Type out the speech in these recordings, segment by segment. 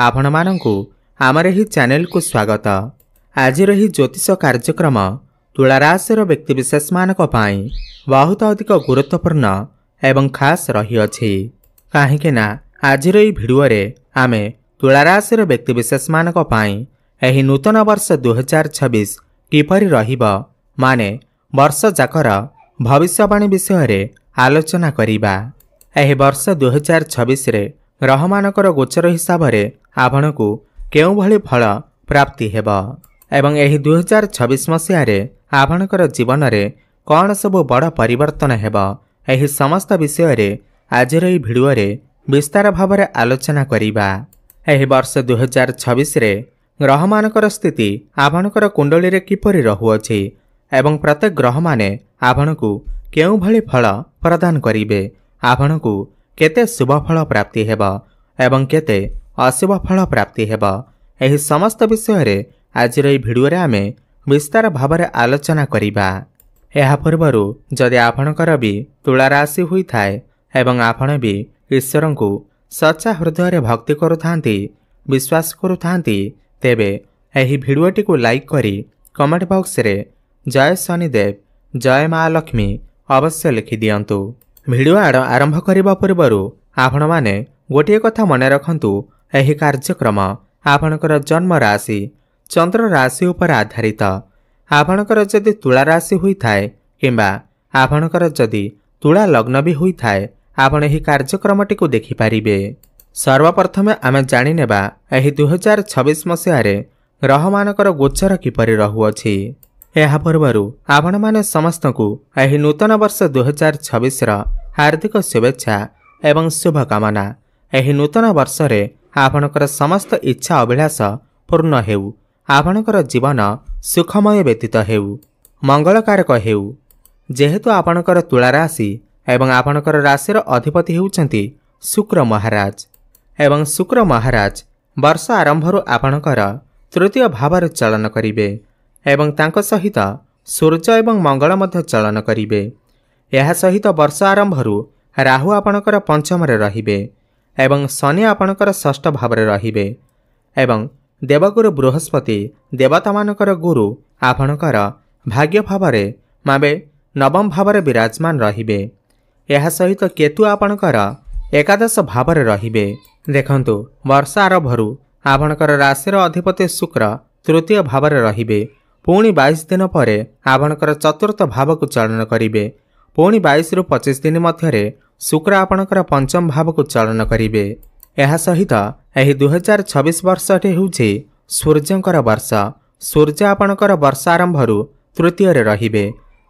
आपण मानंकु आमर ही चैनल को स्वागत। आज ही ज्योतिष कार्यक्रम तुला राशि व्यक्तिविशेष मानक पाई बहुत अधिक गुरुत्वपूर्ण एवं खास रही अछि। कहीं आज भिडियो आमे तुला राशि व्यक्तिविशेष मानक पाई एही नूतन वर्ष 2026 किपरि रहिबा माने वर्ष जाकर भविष्यवाणी विषय आलोचना करिबा। एही वर्ष 2026 रे ग्रह मानकर गोचर हिसाब से आपनकु केउ भली फल प्राप्ति हेबा एवं एही 2026 मसीह रे आपनकर जीवन रे कौन सब बड़ परिवर्तन हेबा एही समस्त विषय रे आज रे भिडियो रे विस्तार भाव में आलोचना करिबा। एही वर्ष 2026 रे ग्रह मानकर स्थिति आपनकर कुंडली रे किपरि रहुअछि एवं प्रत्येक ग्रह माने आपनकु केउ भली फल प्रदान करिवे, आपनकु केते शुभ फल प्राप्ति हेबा एवं केते अशुभ फल प्राप्ति हेबा एही समस्त विषय रे आज रे भिडियो रे आमे विस्तार भाव में आलोचना करिबा। एहा पूर्वरु जदि आपनकर भी तुला राशि हुई थाए एवं आपण भी ईश्वर को सच्चा हृदय भक्ति करुथांती विश्वास करुथांती तेबे एही भिडियोटी को लाइक करी कमेंट बॉक्स रे जय शनिदेव जय माँ लक्ष्मी अवश्य लिखि दियंतु। भिडियो आरंभ करिबा पूर्वरु आपण माने गोटे कथा मन रखंतु, एही कार्यक्रम आपणकर जन्म राशि चंद्र राशि उपर आधारित। आपणकर जदि तुला राशि हुई थाए किंबा आपणकर जदि तुला लग्न भी हुई थाए आपण एही कार्यक्रमटी को देखि पारिबे। सर्वप्रथमे आमे जानि नेबा एही 2026 मसीह रे ग्रह मानकर गोचर किपरि रहुअछि। एहा पूर्वरु आपण माने समस्तकु एही नूतन वर्ष 2026 रा हार्दिक शुभेच्छा एवं शुभकामना। एही नूतन वर्ष रे आपणकर समस्त इच्छा अभिलाष पूर्ण हेउ, आपणकर जीवन सुखमय व्यतीत हेउ, मंगलकारक हेउ। जेहेतु आपणकर तुला राशि एवं आपणकर राशिर अधिपति हेउचंती शुक्र महाराज एवं शुक्र महाराज वर्ष आरंभरु आपणकर तृतीय भावर चलन करिवे एवं तांक सहित सूर्य एवं मंगल मध्य चलन करिवे। एहा सहित वर्ष आरंभरु राहु आपणकर पंचम रे रहिबे एवं शनि आपणकर षष्ठ भाव रे रहिबे एवं देवगुरु बृहस्पति देवता मानकर गुरु आपणकर भाग्य भाव रे माबे नवम भाव रे विराजमान रहिबे। एहा सहित केतु आपणकर एकादश भाव रे रहिबे। देखंतु वर्ष आरंभरु आपणकर राशिर अधिपति शुक्र तृतीय भाव रे रहिबे, पुणी 22 दिन परे आपणकर चतुर्थ भाव को चलन करिवे, पुणी 22 रु 25 दिन मध्यरे शुक्र आपणकर पंचम भाव को चलन करिवे। एहा सहित एही 2026 वर्षटी हेउछि सूर्यंकर वर्ष। सूर्य आपणकर वर्ष आरंभरु तृतीय रे रहिबे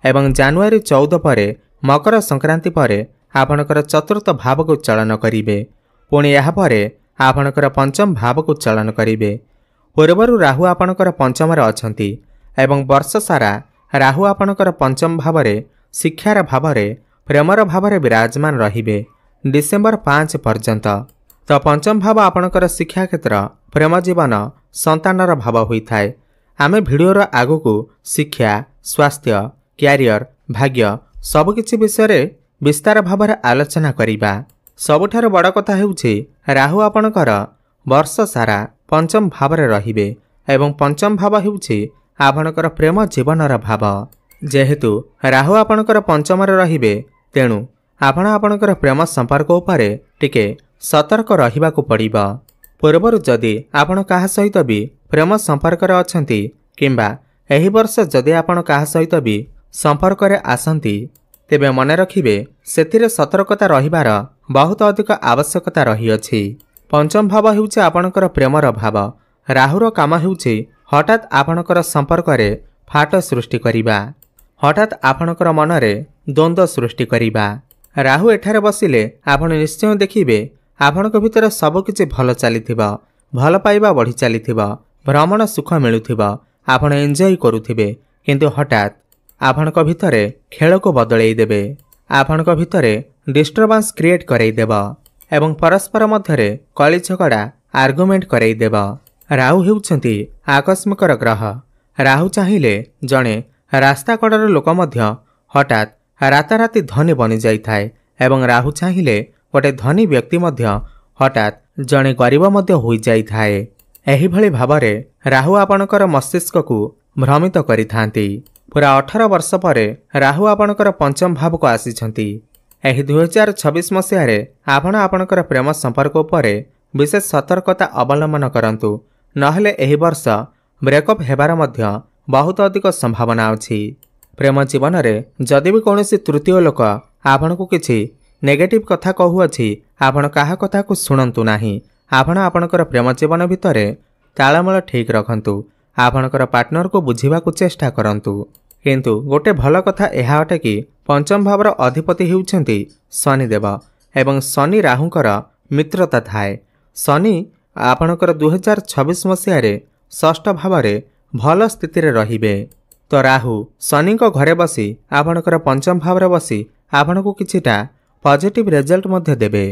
एवं जनवरी 14 परे मकर संक्रांति परे आपणकर चतुर्थ भाव को चलन करिवे, पुणी एहा परे आपणकर पंचम भाव को चलन करिवे। पूर्वरु राहु आपणकर पंचम रे अछंती एवं वर्ष सारा राहु आपणकर पंचम भाव रे शिक्षार भाव रे प्रेमर भाव रे विराजमान रहिबे डिसेंबर 5 पर्यंत। तो पंचम भाव आपणकर शिक्षा क्षेत्र प्रेम जीवन संतानर भाव होई थाए। आमे भिडियोर आगुकु शिक्षा स्वास्थ्य क्यारियर भाग्य सबकिछि विषय विस्तार भाव में आलोचना करिबा। सबुठार बड़ कथा हेउछि राहु आपणकर वर्ष सारा पंचम भाव में रहिबे एवं पंचम भाव हेउछि आपणकर प्रेम जीवनर भाव। जेहेतु राहु आपणकर पंचम रे रहिबे तेणु आपण आपणकर प्रेम संपर्क उपरे टिके सतर्क रहिबाकु पड़िबा। पूर्वरु जदि आपण काहा सहित भी प्रेम संपर्क रे अछंती किंबा एही वर्ष जदि आपण काहा सहित भी संपर्क रे आसंती तेबे मन रखिबे सेथिरे सतर्कता रहिबार बहुत अधिक आवश्यकता रहिअछि। पंचम भाव हेउछि आपणकर प्रेमर भाव। राहुर काम हेउछि हठात आपणकर संपर्क रे फाट सृष्टि करिबा, हठात आपणकर मन रे द्वंद्व सृष्टि करिबा। राहु एठारे बसिले आपण निश्चय देखिबे आपणक भितर सब किछि भल चलिथिबा, भल पाइबा बढ़ी चलिथिबा, भ्रमण सुख मिलुथिबा, आपण एन्जॉय करुथिबे, किंतु हठात आपणक भितरे खेल को बदलई देबे, आपणक भितरे डिस्टर्बेंस क्रिएट करई देबा एवं परस्पर मध्यरे कली झगड़ा आर्गुमेंट करई देबा। राहु हेउछंती आकस्मिकर ग्रह। राहु चाहिए जड़े रास्ता कड़र लोक मध्य हठात राताराति धनी बनी जाइए एवं राहु चाहिए गोटे धनी व्यक्ति मध्य हठात जड़े गरीब होइजाइथाए। एहिभଳି भावरे राहु आपणकर मस्तिष्क को भ्रमित करिथांती। पूरा 18 वर्ष पर राहु आपणकर पंचम भाव को आसीछंती। एही 2026 मसीह आपण आपणकर प्रेम संपर्क उपर विशेष सतर्कता अवलंबन करंतु, नहेले एही वर्ष ब्रेकअप हेबार मध्य बहुत अधिक संभावना अछि। प्रेम जीवन में जदि भी कौनसी तृतीय लोक आपण को किछि नेगेटिव कथा कहूअछि, आपण काहा कथा को शुणंतु नाही। आपण आपणकर प्रेम जीवन भितर तालमेल ठीक रखंतु। आपणकर पार्टनर को बुझीबा को चेष्टा करंतु। किंतु गोटे भल कथा यह अटे कि पंचम भावर अधिपति हेउछंती शनिदेव एवं शनि राहुंकर मित्रता थाए। शनि आपणकर 2026 मसीह षष्ठ भावरे भल स्थिति रे रहिबे। तो राहु शनि को घरे बसी आपणकर पंचम भावरे बसी आपण को किछिटा पॉजिटिव रिजल्ट मध्य देबे।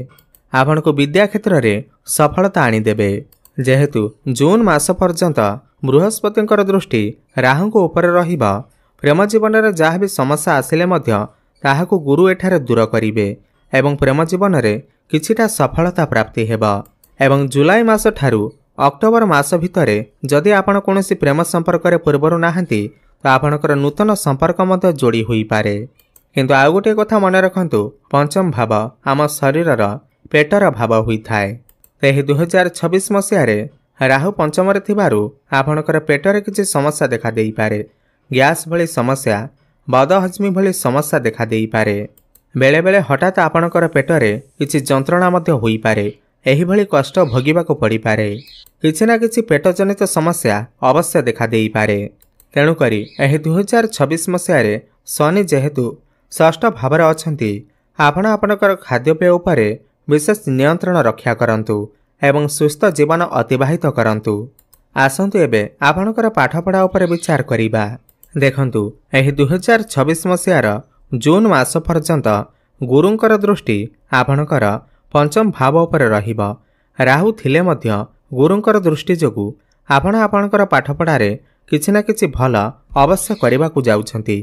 आपण को विद्या क्षेत्र रे सफलता आनी देबे। जेहेतु जून मास पर्यंत बृहस्पतिंकर दृष्टि राहु को ऊपर रहिबा, प्रेम जीवन में जहाँ भी समस्या आसिले मध्य ताहाकु गुरु एठारे दूर करिवे एवं प्रेम जीवन में किछिटा सफलता प्राप्ति हेबा। एवं जुलाई मास ठारू अक्टोबर मास भितर जदि आपण कोनोसी प्रेम संपर्क रे पूर्वरु नाहंती तो आपणकर नूतन संपर्क मध्य जोड़ी होई पारे। किंतु आउ गोटे कथा मन रखंतु, पंचम भाव आम शरीरर पेटर भाव होइथाए। तेही 2026 मसीह राहु पंचम रे थिबारु आपणकर पेटरे किछि समस्या देखा देई पारे। गैस भली समस्या, बदहजमी भली समस्या देखा देई पारे। बेले बेले हठात आपणकर पेटरे किछि जंत्रणा मध्य होई पारे। एही भली कष्ट भोगिबाको पड़ी पारे। किछि ना किछि पेट जनित समस्या अवश्य देखा देई पारे। तेणु करी एही 2026 मसीह शनि जेहेतु षष्ठ भावरे अछंती, आपण आपणकर खाद्यपेय उपरे विशेष नियंत्रण रक्षा करंतु एवं सुस्थ जीवन अतिबाहित करंतु। आसंतु एबे आपणकर पाठपढ़ा उपरे विचार करिबा। देखंतु एही 2026 मसीहार जून मास पर्यंत गुरुंकर दृष्टि आपणकर पंचम भाव उपरे रहिबा। राहु थिले मध्य गुरुंकर दृष्टि जोगु आपण आपणकर पाठपढ़ारे किछि ना किछि भल अवश्य करिबाकु जाउछंती।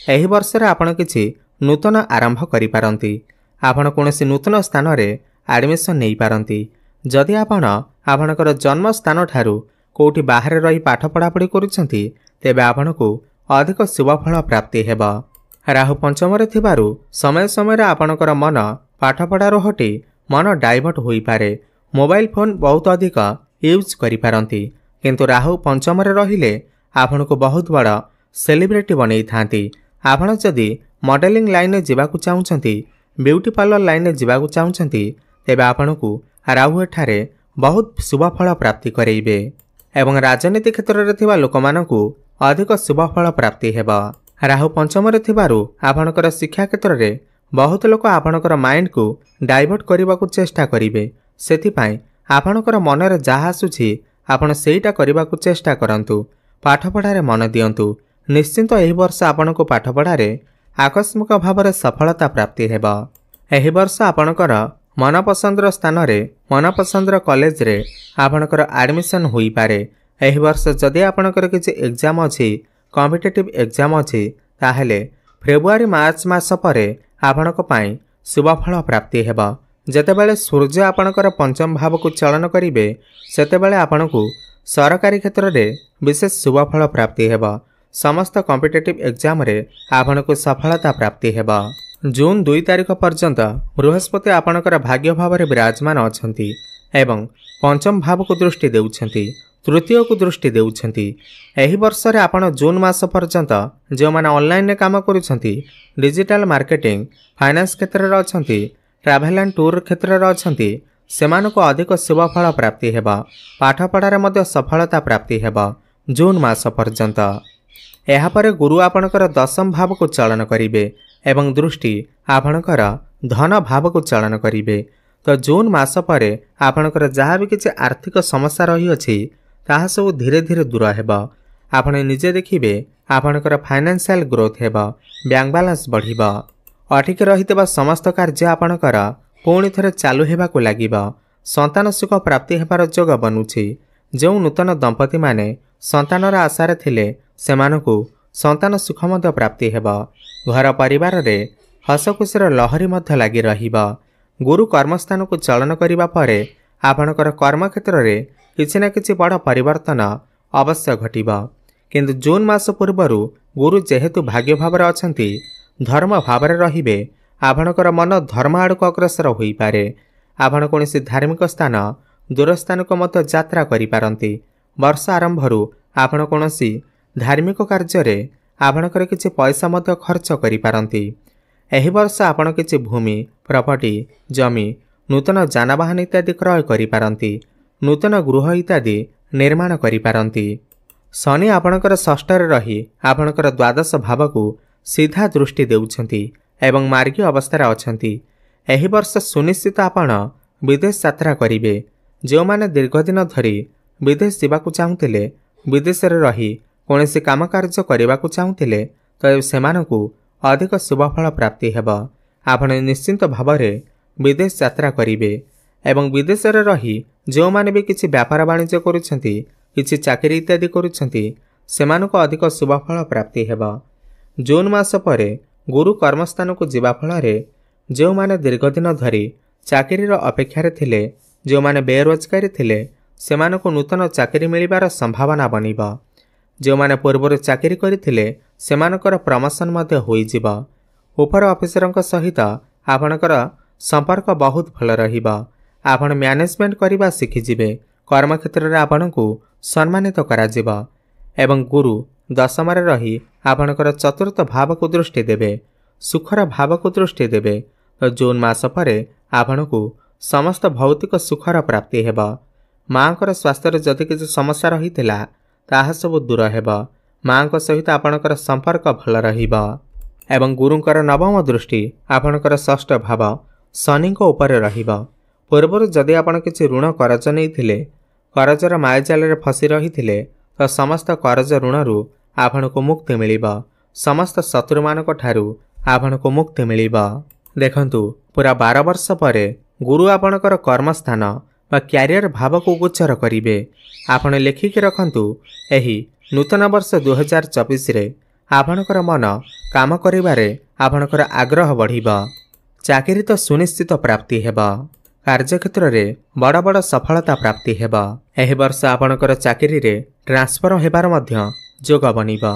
एही वर्ष रे आपण किछि नूतन आरंभ करि पारंती। आपण कोनोसी नूतन स्थान रे एडमिशन नै पारंती। जदि आपण आपणकर जन्म स्थान ठारू कोठी बाहर रही पाठ पढ़ापढ़ी करुछंती, तेबे आपणकु अधिक शुभफल प्राप्ति हेबा। राहु पंचम रे थिबारु समय समय आपणकर मन पाठपढ़ारो हटी मन डाइवर्ट होई पारे। मोबाइल फोन बहुत अधिक यूज करि पारंती। किंतु राहु पंचम रे रहिले आपणकु बहुत बड़ सेलिब्रिटी बनै थांती। आपण जदि मॉडलिंग लाइन में जीवाकु चाहुछंती, ब्यूटी पार्लर लाइन में जीवाकु चाहुछंती, तेबे आपणकु राहु एठारे बहुत शुभफल प्राप्ति करेइबे एवं राजनीति क्षेत्र रे थिबा लोकमानकु अधिक शुभफल प्राप्ति हेबा। राहु पंचम रे थिबारु आपणकर शिक्षा क्षेत्र रे बहुत लोक आपणकर माइंड को डाइवर्ट करबाकू चेष्टा करिवे। सेथिपाई आपणकर मन रे जहा आसुछि आपण सेईटा करबाकू चेष्टा करंतु। पाठपढ़ारे मन दियंतु। निश्चिंत एही वर्ष आपणको पाठपढ़ारे आकस्मिक भावरे सफलता प्राप्ति हेबा। एही वर्ष आपणकर मनपसंदर स्थान रे मनपसंदर कॉलेज रे आपणकर एडमिशन होई पारे। एही वर्ष जदि आपणकर किछि एग्जाम अछि, कॉम्पिटिटिव एग्जाम अछि, ताहेले फेब्रुआरी मार्च मास परे आपणक पई शुभफल प्राप्ति हेबा। जेतेबेले सूर्य आपणकर पंचम भाव को चलन करिवे, सेतेबेले आपणकु सरकारी क्षेत्र रे विशेष शुभफल प्राप्ति हेबा। समस्त कॉम्पिटिटिव एग्जाम रे आपणकु सफलता प्राप्ति हेबा। जून 2 तारिख पर्यंत बृहस्पति आपणकर भाग्य भाव रे विराजमान अछंती एवं पंचम भाव को दृष्टि देउछंती, तृतीय को दृष्टि देउछंती। एही वर्ष रे आपण जून मास पर्यंत जो माने ऑनलाइन रे काम करूछंती, डिजिटल मार्केटिंग, फाइनेंस क्षेत्र रे अछंती, ट्रैवल एंड टूर क्षेत्र रे अछंती, सेमानको अधिक शुभफल प्राप्ति हेबा। पाठ पढ़ारे मध्य सफलता प्राप्ति हेबा जून मास पर्यंत। एहा परे गुरु आपणकर दशम भाव को चलन करिवे एवं दृष्टि आपणकर धन भाव को चलन करिवे। तो जून मास परे आपणकर जहाँ भी किछि आर्थिक समस्या रही अछि ताहा सब धीरे धीरे दूर हेबा। आपण निजे देखिबे आपणकर फाइनेंशियल ग्रोथ हेबा, बैंक बैलेंस बढ़िबा, अटिक रहितबा समस्त कार्य आपणकर पुणी थरे चालू हेबाकु लागिबा। संतान सुख प्राप्ति हेबार जोग बनुछि। जो नूतन दंपति माने संतानर आशारे थिले सेमानकु संतान सुख मध्य प्राप्ति हेबा। घर परिवार रे हस खुशीर लहरी मध्य लागी रहिबा। गुरु कर्मस्थान को चलन करिबा परे आपणकर कर्मक्षेत्र में किसी न किसी बड़ परिवर्तन अवश्य घटिब। किंतु जून मास पूर्वर गुरु जेहेतु भाग्य भाव अच्छा धर्म भाव रे आपणकर मन धर्म आड़ को अग्रसर हो पारे। आपण कौन धार्मिक स्थान दूर स्थान को मत यात्रा करिपारंती। वर्ष आरंभ आपण कौन धार्मिक कार्य आपणकर किछि पैसा मत खर्च करिपारंती। एहि वर्ष आपण किछि भूमि प्रॉपर्टी जमी नूतन जानवाहन इत्यादि क्रय करिपारंती। नूतन गृह इत्यादि निर्माण करिपारंती। शनि आपणकर षष्ठ रही आपणकर द्वादश भाव को सीधा दृष्टि देउछंती एवं मार्गीय अवस्था अछंती। एहि वर्ष सुनिश्चित आपण विदेश यात्रा करिवे। जो माने दीर्घ दिन धरी विदेश जावाकू चाहुतिले विदेश रे रही कोनोसी काम कार्य करबाकू चाहुतिले तो सेमानकू अधिक शुभफल प्राप्ति हेबा। आपण निश्चिंत भावरे विदेश यात्रा करिवे एवं विदेश रे रही जो माने भी किछि व्यापार वाणिज्य करूछंती किछि चाकरी इत्यादि करूछंती सेमानकू अधिक शुभफल प्राप्ति हेबा। जून मास परे गुरु कर्मस्थान को जीवा फल जो माने दीर्घ दिन धरी चाकरी अपेक्षा थिले जो माने बेरोजगारी थिले सेमानकू नूतन चाकरी मिलिबार संभावना बनिबा। जो माने पूर्वर चाकरी करिथिले सेमानकर प्रमोशन मध्ये होई जिबा। ऊपर ऑफिसरक सहित आपणकर संपर्क बहुत भल रहिबा। आपण मैनेजमेंट करिबा सिखि जिवे। कर्मक्षेत्र रे आपणकू सम्मानित करा जिबा एवं गुरु दशम रही आपणकर चतुर्थ भाव को दृष्टि देवे सुखर भाव को दृष्टि देवे। तो जून मास परे आपणकू समस्त भौतिक सुखर प्राप्ति हेबा। माँकर स्वास्थ्य जदि किसी समस्या रही ताहा सब दूर हेबा। माँ सहित आपणकर संपर्क भल रहिबा एवं गुरुंकर नवम दृष्टि आपणकर षष्ठ भाव शनि को ऊपर रहिबा। पूर्वर जदि आपण किछि ऋण करज नैथिले करजर मायाजाल रे फसी रहिथिले तो समस्त करज ऋणरू आपण को मुक्ति मिलिबा। समस्त शत्रु मानक ठारू आपण को मुक्ति मिलिबा। देखंतु पूरा 12 वर्ष परे गुरु आपणकर कर्मस्थान व क्यारियर भाव को गोचर करिवे। आपण लेखिक रखंतु एही नूतन वर्ष 2024 रे आपणकर मन काम करिबारे आपणकर आग्रह बढ़िबा। चाकरी तो सुनिश्चित प्राप्ति हेबा। कार्यक्षेत्र रे बड़ बड़ सफलता प्राप्ति हेबा। एही वर्ष आपणकर चाकरी रे ट्रांसफर हेबार मध्य जोग बनिबा।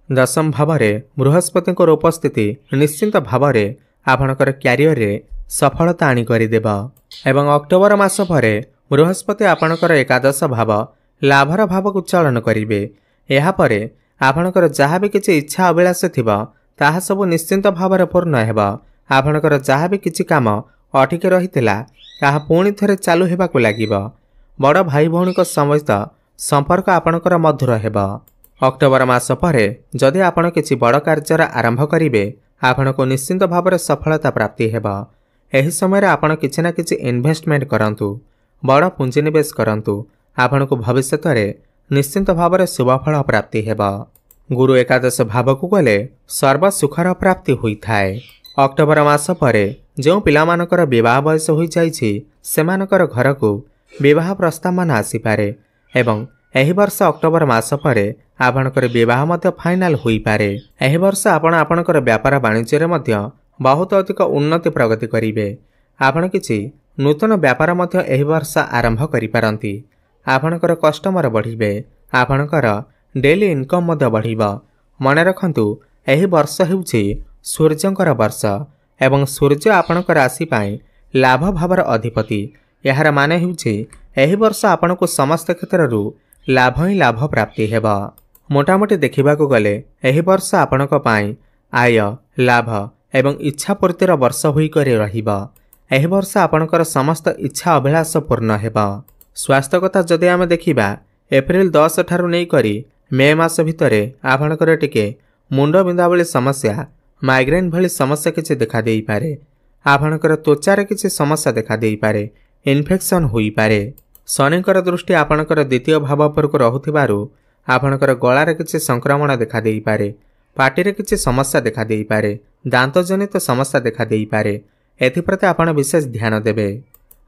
दशम भाव में बृहस्पति उपस्थिति निश्चिंत भाव में आपणकर क्यारियर रे सफलता आनी करदेबा। एवं अक्टोबर मास परे बृहस्पति आपणकर एकादश भाव लाभर भाव को चलन करिवे। एहा परे आपणकर जहाँ भी किछि इच्छा अभिलाष थिबा ताहा सब निश्चिंत भाव में पूर्ण हेबा। आपणकर जहाँ भी किछि काम अटिक रहितिला ताहा पुणी थरे चालू हेबाकू लागिबा। बड़ भाई भौणीक समेत संपर्क आपणकर मधुर हेबा। अक्टोबर मास परे जदि आपण किछि बड़ कार्य आरंभ करिवे आपण को निश्चिंत भाव में सफलता प्राप्ति हेबा। एही समय आपण किछि ना किछि इन्वेस्टमेंट करंतु बड़ पुंजी निवेश करंतु आपण को भविष्य रे निश्चिंत भाव में शुभफल प्राप्ति हेबा। गुरु एकादश भाव को गले सर्व सुखर प्राप्ति होई थाए। अक्टोबर मास परे जो पिलामानकर विवाह बयस होई जाइछि सेमानकर घर को विवाह प्रस्ताव मान आसी पारे एवं एही वर्ष अक्टोबर मास परे आपणकर विवाह मध्य फाइनाल होई पारे। एही वर्ष आपण आपणकर व्यापार वाणिज्य रे मध्य बहुत अधिक उन्नति प्रगति करिवे। आपण किछि नूतन व्यापार मध्य एही वर्ष आरंभ करि पारंती। आपणकर कस्टमर बढ़िबे। आपणकर डेली इनकम मध्य बढ़िबा। मन रखंतु एही वर्ष हेउछि सूर्यंकर वर्ष एवं सूर्य आपणकर राशि पाई लाभ भावर अधिपति। यार माने हेउछि एही वर्ष आपणको समस्त क्षेत्ररू लाभ ही लाभ प्राप्ति हेबा। मोटामोटी देखिबाकू गले एही वर्ष आपणक पाई आय लाभ एवं इच्छा पूर्तिर वर्ष होई करे रहिबा। एही वर्ष आपणकर समस्त इच्छा अभिलाष पूर्ण हेबा। स्वास्थ्य कथा जदि आमे देखिबा एप्रिल 10 ठारू नै करी मे मास भितरे आपणकर टिके मुंड बिंधा भली समस्या माइग्रेन भली समस्या किछि देखा देई पारे। आपणकर त्वचारे किछि समस्या देखा देई पारे। इन्फेक्शन होई पारे। शनिकर दृष्टि आपणकर द्वितीय भाव पर को रहुथिबारु आपणकर गଳାରେ किछि संक्रमण देखा देई पारे। पार्टी किछि समस्या देखा देई पारे। दांत जनित समस्या देखा देई पारे। एथिप्रति आपण विशेष ध्यान देबे।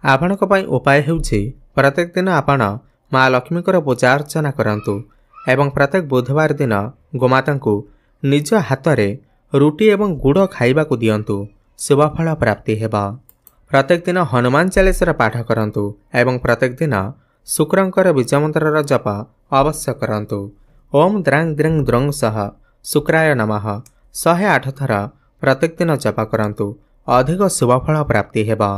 आपणक पई उपाय हेउछि प्रत्येक दिन आपण मां लक्ष्मीकर पूजा अर्चना करंतु एवं प्रत्येक बुधवार दिन गोमातांकु निज हाथ रे रुटी एवं गुड़ खाइबा को दियंतु शुभफल प्राप्ति हेबा। प्रत्येक दिन हनुमान चालीसार पाठ करंतु एवं प्रत्येक दिन शुक्रंकर बीजमंत्रर जप अवश्य करंतु। ओम द्रांग द्रिंग द्रंग सह शुक्राय नमः 108 थर प्रत्येक दिन जप करंतु, अधिक शुभफल प्राप्ति हेबा।